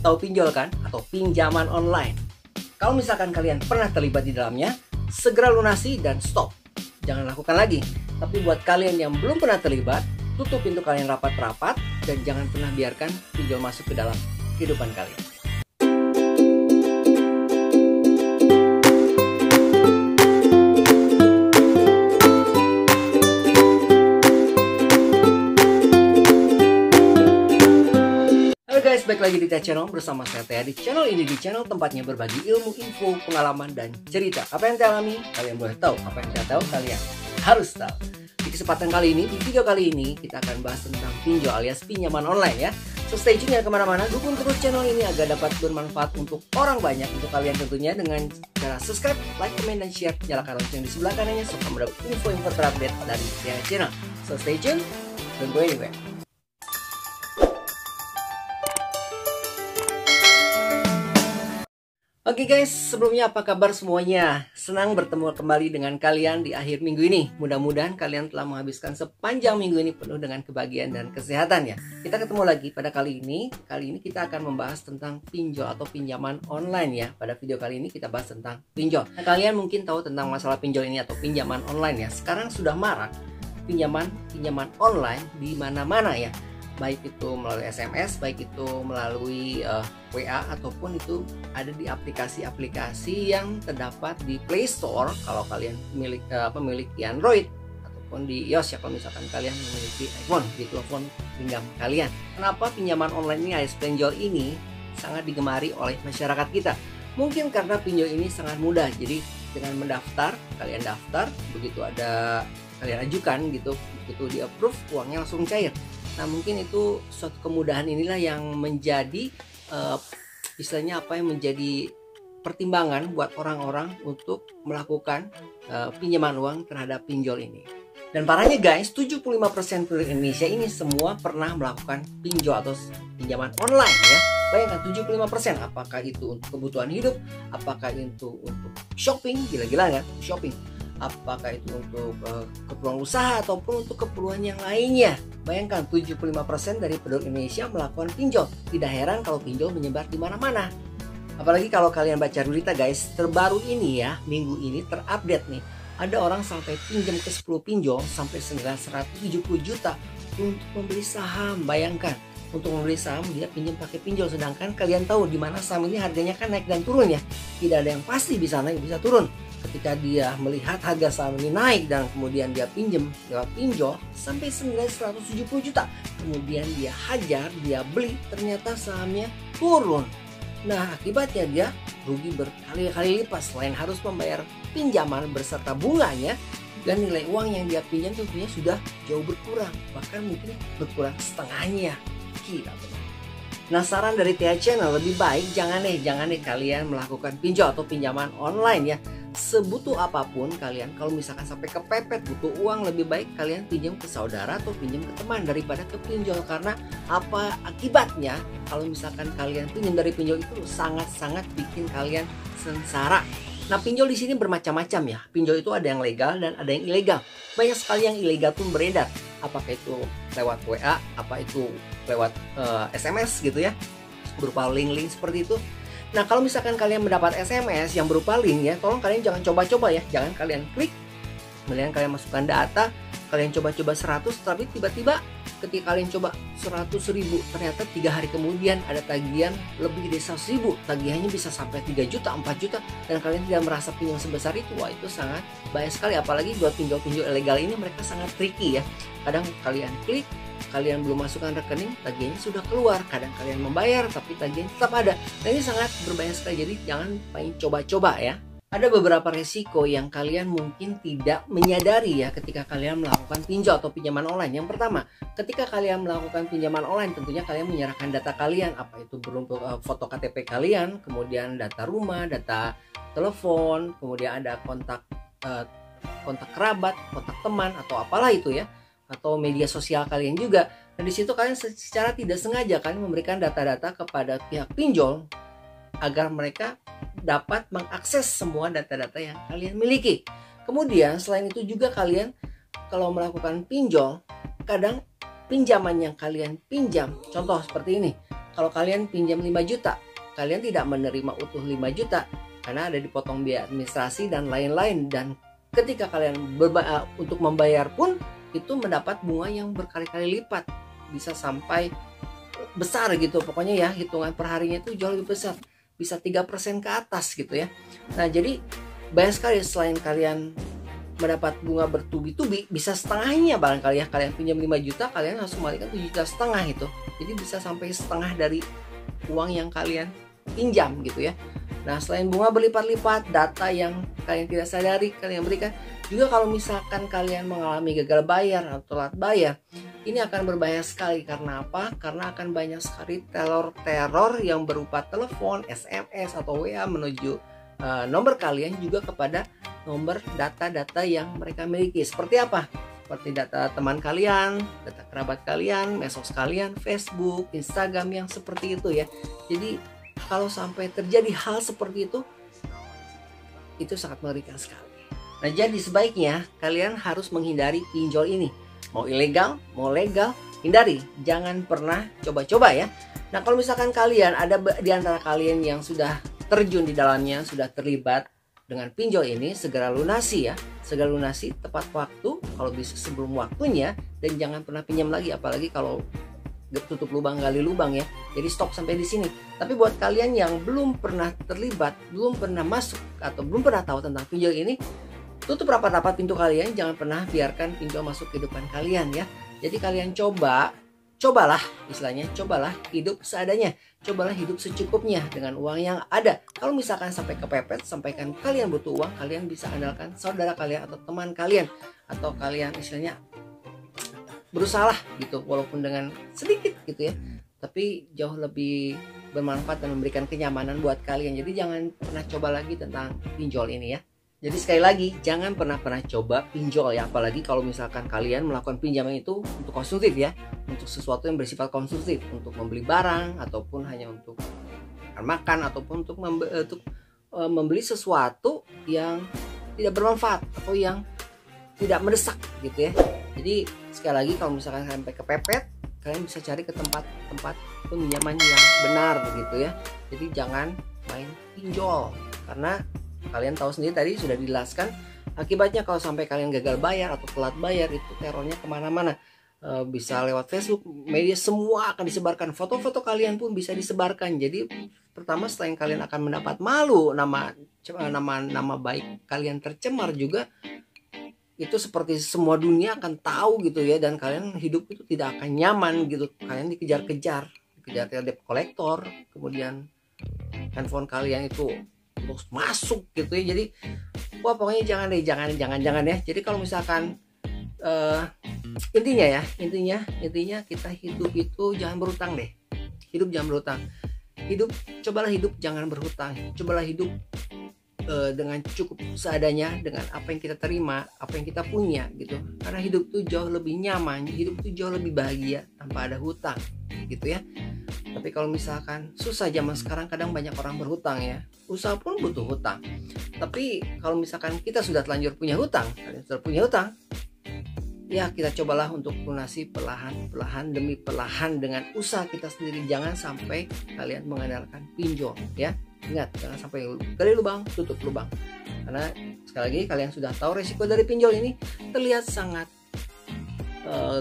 Tahu pinjol kan? Atau pinjaman online. Kalau misalkan kalian pernah terlibat di dalamnya, segera lunasi dan stop. Jangan lakukan lagi. Tapi buat kalian yang belum pernah terlibat, tutup pintu kalian rapat-rapat dan jangan pernah biarkan pinjol masuk ke dalam kehidupan kalian. Guys, balik lagi di Tia Channel bersama saya Tia. Di channel ini, di channel tempatnya berbagi ilmu, info, pengalaman, dan cerita. Apa yang Tia alami, kalian boleh tahu. Apa yang Tia tahu, kalian harus tahu. Di kesempatan kali ini, di video kali ini, kita akan bahas tentang pinjol alias pinjaman online ya. So stay tune ya kemana-mana, dukung terus channel ini agar dapat bermanfaat untuk orang banyak. Untuk kalian tentunya dengan cara subscribe, like, comment, dan share. Nyalakan lonceng di sebelah kanannya supaya mendapat info-info terupdate dari Tia Channel. So stay tune, don't go anywhere. Oke guys, sebelumnya apa kabar semuanya? Senang bertemu kembali dengan kalian di akhir minggu ini. Mudah-mudahan kalian telah menghabiskan sepanjang minggu ini penuh dengan kebahagiaan dan kesehatan ya. Kita ketemu lagi pada kali ini. Kali ini kita akan membahas tentang pinjol atau pinjaman online ya. Pada video kali ini kita bahas tentang pinjol. Nah, kalian mungkin tahu tentang masalah pinjol ini atau pinjaman online ya. Sekarang sudah marak pinjaman online di mana-mana ya. Baik itu melalui SMS, baik itu melalui WA, ataupun itu ada di aplikasi-aplikasi yang terdapat di Play Store kalau kalian memiliki Android, ataupun di iOS ya kalau misalkan kalian memiliki iPhone di telepon genggam kalian. Kenapa pinjaman online ini alias pinjol ini sangat digemari oleh masyarakat kita? Mungkin karena pinjol ini sangat mudah. Jadi dengan mendaftar, kalian daftar, begitu ada kalian ajukan gitu, begitu di approve, uangnya langsung cair. Nah mungkin itu suatu kemudahan inilah yang menjadi istilahnya apa yang menjadi pertimbangan buat orang-orang untuk melakukan pinjaman uang terhadap pinjol ini. Dan parahnya guys, 75% penduduk Indonesia ini semua pernah melakukan pinjol atau pinjaman online ya. Bayangkan 75%, apakah itu untuk kebutuhan hidup, apakah itu untuk shopping, gila-gila kan shopping, apakah itu untuk keperluan usaha ataupun untuk keperluan yang lainnya. Bayangkan 75% dari penduduk Indonesia melakukan pinjol. Tidak heran kalau pinjol menyebar di mana-mana. Apalagi kalau kalian baca berita guys, terbaru ini ya, minggu ini terupdate nih. Ada orang sampai pinjam ke 10 pinjol sampai 970 juta untuk membeli saham. Bayangkan, untuk membeli saham dia pinjam pakai pinjol, sedangkan kalian tahu di mana saham ini harganya kan naik dan turun ya. Tidak ada yang pasti bisa naik bisa turun. Ketika dia melihat harga saham ini naik dan kemudian dia pinjam lewat pinjol sampai 970 juta, kemudian dia hajar, dia beli, ternyata sahamnya turun. Nah akibatnya dia rugi berkali-kali lipat. Selain harus membayar pinjaman beserta bunganya, dan nilai uang yang dia pinjam tentunya sudah jauh berkurang, bahkan mungkin berkurang setengahnya. Gila benar. Nah saran dari Tia Channel, lebih baik jangan nih kalian melakukan pinjol atau pinjaman online ya. Sebutuh apapun kalian, kalau misalkan sampai kepepet butuh uang, lebih baik kalian pinjam ke saudara atau pinjam ke teman daripada ke pinjol. Karena apa akibatnya kalau misalkan kalian pinjam dari pinjol itu sangat-sangat bikin kalian sengsara. Nah pinjol di sini bermacam-macam ya. Pinjol itu ada yang legal dan ada yang ilegal. Banyak sekali yang ilegal pun beredar. Apakah itu lewat WA, apa itu lewat SMS gitu ya, berupa link-link seperti itu. Nah kalau misalkan kalian mendapat SMS yang berupa link ya, tolong kalian jangan coba-coba ya. Jangan kalian klik, kemudian kalian masukkan data, kalian coba-coba 100, tapi tiba-tiba ketika kalian coba 100.000, ternyata 3 hari kemudian ada tagihan lebih dari 100.000. Tagihannya bisa sampai 3 juta, 4 juta, dan kalian tidak merasa pinjam sebesar itu. Wah itu sangat bahaya sekali. Apalagi buat pinjol-pinjol ilegal ini, mereka sangat tricky ya. Kadang kalian klik, kalian belum masukkan rekening, tagihannya sudah keluar. Kadang kalian membayar tapi tagihan tetap ada. Nah ini sangat berbahaya sekali, jadi jangan main coba-coba ya. Ada beberapa resiko yang kalian mungkin tidak menyadari ya ketika kalian melakukan pinjol atau pinjaman online. Yang pertama, ketika kalian melakukan pinjaman online, tentunya kalian menyerahkan data kalian, apa itu beruntuk foto KTP kalian, kemudian data rumah, data telepon, kemudian ada kontak kerabat, kontak teman atau apalah itu ya, atau media sosial kalian juga. Dan di situ kalian secara tidak sengaja kalian memberikan data-data kepada pihak pinjol agar mereka dapat mengakses semua data-data yang kalian miliki. Kemudian selain itu juga kalian kalau melakukan pinjol, kadang pinjaman yang kalian pinjam, contoh seperti ini, kalau kalian pinjam 5 juta, kalian tidak menerima utuh 5 juta karena ada dipotong biaya administrasi dan lain-lain. Dan ketika kalian untuk membayar pun itu mendapat bunga yang berkali-kali lipat, bisa sampai besar gitu. Pokoknya ya hitungan per harinya itu jauh lebih besar, bisa 3% ke atas gitu ya. Nah jadi banyak sekali, selain kalian mendapat bunga bertubi-tubi, bisa setengahnya barangkali ya. Kalian pinjam 5 juta, kalian harus kembalikan 7,5 juta itu. Jadi bisa sampai setengah dari uang yang kalian pinjam gitu ya. Nah selain bunga berlipat-lipat, data yang kalian tidak sadari kalian berikan juga, kalau misalkan kalian mengalami gagal bayar atau telat bayar, ini akan berbahaya sekali. Karena apa? Karena akan banyak sekali teror yang berupa telepon, SMS atau WA menuju nomor kalian juga kepada nomor data-data yang mereka miliki. Seperti apa? Seperti data teman kalian, data kerabat kalian, medsos kalian, Facebook, Instagram, yang seperti itu ya. Jadi kalau sampai terjadi hal seperti itu sangat mengerikan sekali. Nah jadi sebaiknya kalian harus menghindari pinjol ini. Mau ilegal, mau legal, hindari. Jangan pernah coba-coba ya. Nah kalau misalkan kalian ada di antara kalian yang sudah terjun di dalamnya, sudah terlibat dengan pinjol ini, segera lunasi ya. Segera lunasi tepat waktu, kalau bisa sebelum waktunya. Dan jangan pernah pinjam lagi, apalagi kalau tutup lubang gali lubang ya. Jadi stop sampai di sini. Tapi buat kalian yang belum pernah terlibat, belum pernah masuk atau belum pernah tahu tentang pinjol ini, tutup rapat-rapat pintu kalian. Jangan pernah biarkan pinjol masuk ke kehidupan kalian ya. Jadi kalian cobalah istilahnya, cobalah hidup seadanya, cobalah hidup secukupnya dengan uang yang ada. Kalau misalkan sampai kepepet, sampaikan kalian butuh uang, kalian bisa andalkan saudara kalian atau teman kalian, atau kalian istilahnya berusaha gitu, walaupun dengan sedikit gitu ya, tapi jauh lebih bermanfaat dan memberikan kenyamanan buat kalian. Jadi jangan pernah coba lagi tentang pinjol ini ya. Jadi sekali lagi, jangan pernah coba pinjol ya, apalagi kalau misalkan kalian melakukan pinjaman itu untuk konsumtif ya, untuk sesuatu yang bersifat konsumtif, untuk membeli barang ataupun hanya untuk makan, ataupun untuk membeli sesuatu yang tidak bermanfaat atau yang tidak mendesak gitu ya. Jadi sekali lagi, kalau misalkan sampai kepepet, kalian bisa cari ke tempat peminjaman yang benar gitu ya. Jadi jangan main pinjol, karena kalian tahu sendiri tadi sudah dijelaskan akibatnya kalau sampai kalian gagal bayar atau telat bayar, itu terornya kemana-mana. Bisa lewat Facebook, media, semua akan disebarkan, foto-foto kalian pun bisa disebarkan. Jadi pertama, selain kalian akan mendapat malu, nama baik kalian tercemar juga, itu seperti semua dunia akan tahu gitu ya. Dan kalian hidup itu tidak akan nyaman gitu. Kalian dikejar debt collector, kemudian handphone kalian itu terus masuk gitu ya. Jadi wah pokoknya jangan ya. Jadi kalau misalkan intinya kita hidup itu jangan berhutang deh. Hidup jangan berhutang. Cobalah hidup jangan berhutang. Cobalah hidup dengan cukup seadanya, dengan apa yang kita terima, apa yang kita punya gitu. Karena hidup itu jauh lebih nyaman, hidup itu jauh lebih bahagia tanpa ada hutang gitu ya. Tapi kalau misalkan susah zaman sekarang, kadang banyak orang berhutang ya. Usaha pun butuh hutang. Tapi kalau misalkan kita sudah terlanjur punya hutang, ya kita cobalah untuk lunasi perlahan demi perlahan dengan usaha kita sendiri. Jangan sampai kalian mengandalkan pinjol ya. Ingat, jangan sampai gali lubang, tutup lubang. Karena sekali lagi, kalian sudah tahu resiko dari pinjol ini. Terlihat sangat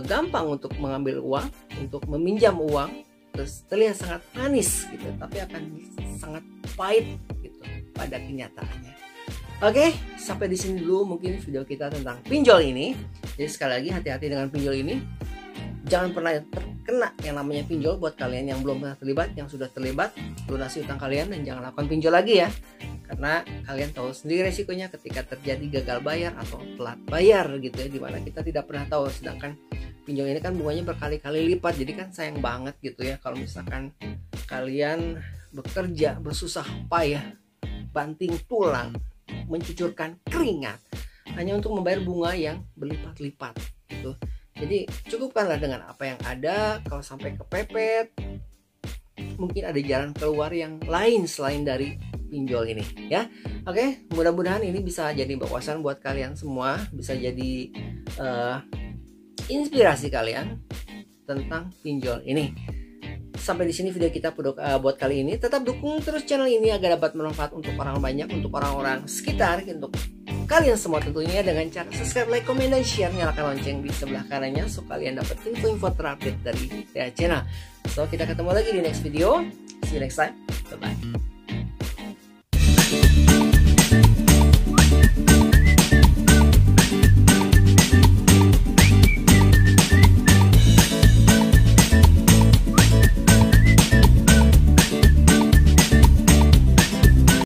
gampang untuk mengambil uang, untuk meminjam uang, terus terlihat sangat manis gitu, tapi akan sangat pahit gitu pada kenyataannya. Oke, sampai di sini dulu mungkin video kita tentang pinjol ini. Jadi sekali lagi, hati-hati dengan pinjol ini. Jangan pernah terkena yang namanya pinjol. Buat kalian yang belum pernah terlibat, yang sudah terlibat, lunasi utang kalian dan jangan lakukan pinjol lagi ya. Karena kalian tahu sendiri resikonya ketika terjadi gagal bayar atau telat bayar gitu ya, dimana kita tidak pernah tahu. Sedangkan pinjol ini kan bunganya berkali-kali lipat, jadi kan sayang banget gitu ya kalau misalkan kalian bekerja bersusah payah, banting tulang, mencucurkan keringat hanya untuk membayar bunga yang berlipat-lipat gitu. Jadi cukupkanlah dengan apa yang ada. Kalau sampai kepepet, mungkin ada jalan keluar yang lain selain dari pinjol ini ya. Oke, mudah-mudahan ini bisa jadi wawasan buat kalian semua, bisa jadi inspirasi kalian tentang pinjol ini. sampai di sini video kita buat kali ini. Tetap dukung terus channel ini agar dapat bermanfaat untuk orang banyak, untuk orang-orang sekitar, untuk kalian semua tentunya dengan cara subscribe, like, komen, dan share. Nyalakan lonceng di sebelah kanannya so kalian dapat info-info terupdate dari channel. So kita ketemu lagi di next video. See you next time. Bye bye.